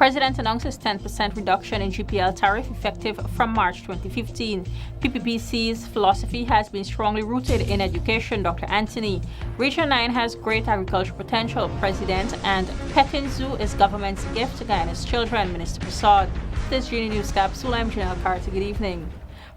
President announces 10% reduction in GPL tariff effective from March 2015. PPPC's philosophy has been strongly rooted in education, Dr. Anthony. Region 9 has great agricultural potential, President, and Petting Zoo is government's gift to Guyana's children, Minister Prasad. This is GINA News Capsule. I'm Janelle Carter. Good evening.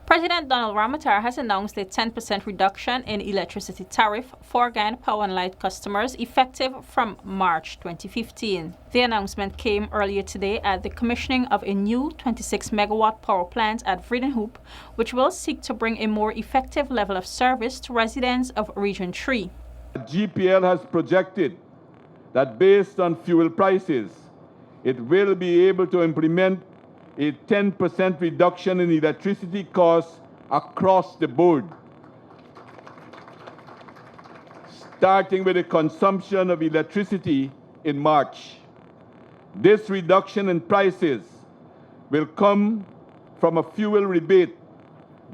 President Donald Ramotar has announced a 10% reduction in electricity tariff for Guyana Power and Light customers effective from March 2015. The announcement came earlier today at the commissioning of a new 26-megawatt power plant at Vredenhoop, which will seek to bring a more effective level of service to residents of Region 3. GPL has projected that based on fuel prices, it will be able to implement a 10% reduction in electricity costs across the board, starting with the consumption of electricity in March. This reduction in prices will come from a fuel rebate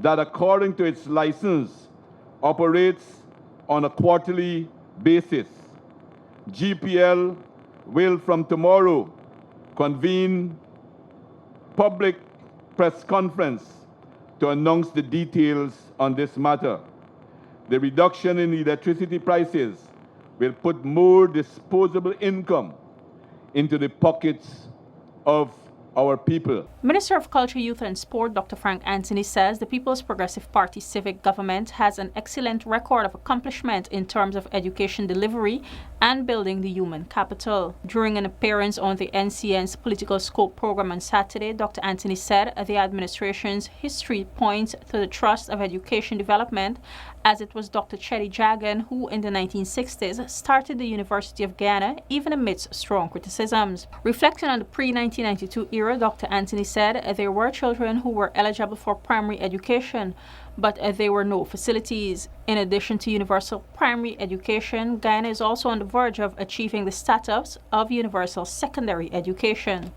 that, according to its license, operates on a quarterly basis. GPL will from tomorrow convene public press conference to announce the details on this matter. The reduction in electricity prices will put more disposable income into the pockets of our people. Minister of Culture, Youth and Sport, Dr. Frank Anthony, says the People's Progressive Party civic government has an excellent record of accomplishment in terms of education delivery and building the human capital. During an appearance on the NCN's Political Scope program on Saturday, Dr. Anthony said the administration's history points to the trust of education development, as it was Dr. Chetty Jagan who in the 1960s started the University of Guyana, even amidst strong criticisms. Reflecting on the pre-1992 era, Dr. Anthony said there were children who were eligible for primary education, but there were no facilities. In addition to universal primary education, Guyana is also on the verge of achieving the status of universal secondary education.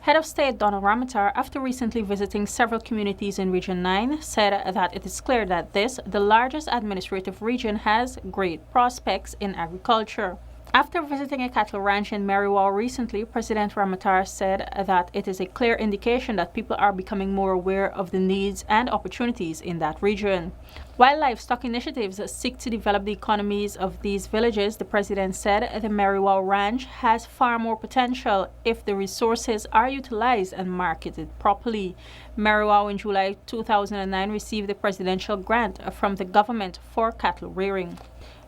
Head of State Donald Ramotar, after recently visiting several communities in Region 9, said that it is clear that this, the largest administrative region, has great prospects in agriculture. After visiting a cattle ranch in Meriwau recently, President Ramotar said that it is a clear indication that people are becoming more aware of the needs and opportunities in that region. While livestock initiatives seek to develop the economies of these villages, the president said the Meriwau ranch has far more potential if the resources are utilized and marketed properly. Meriwau in July 2009 received a presidential grant from the government for cattle rearing.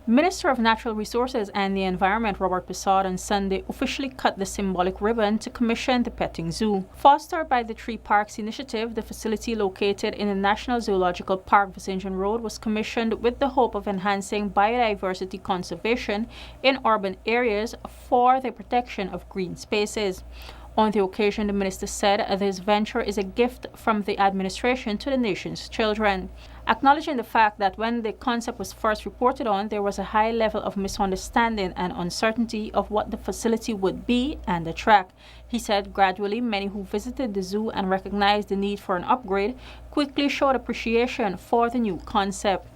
Minister of Natural Resources and the Environment Robert Prasad on Sunday officially cut the symbolic ribbon to commission the Petting Zoo. Fostered by the Three Parks Initiative, the facility located in the National Zoological Park, Visinjan Road, was commissioned with the hope of enhancing biodiversity conservation in urban areas for the protection of green spaces. On the occasion, the minister said this venture is a gift from the administration to the nation's children, acknowledging the fact that when the concept was first reported on, there was a high level of misunderstanding and uncertainty of what the facility would be and attract. He said gradually many who visited the zoo and recognized the need for an upgrade quickly showed appreciation for the new concept.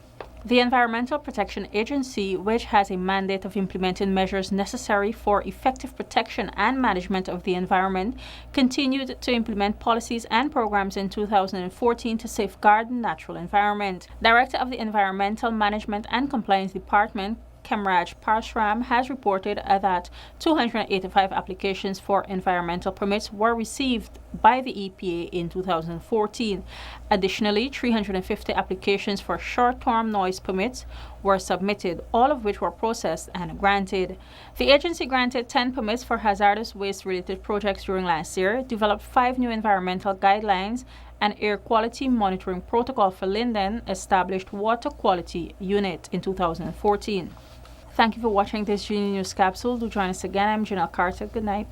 The Environmental Protection Agency, which has a mandate of implementing measures necessary for effective protection and management of the environment, continued to implement policies and programs in 2014 to safeguard the natural environment. Director of the Environmental Management and Compliance Department, Kemraj Parshram, has reported that 285 applications for environmental permits were received by the EPA in 2014. Additionally, 350 applications for short-term noise permits were submitted, all of which were processed and granted. The agency granted 10 permits for hazardous waste-related projects during last year, developed 5 new environmental guidelines, an air quality monitoring protocol for Linden, established water quality unit in 2014. Thank you for watching this GINA News Capsule. Do join us again. I'm Janelle Carter. Good night.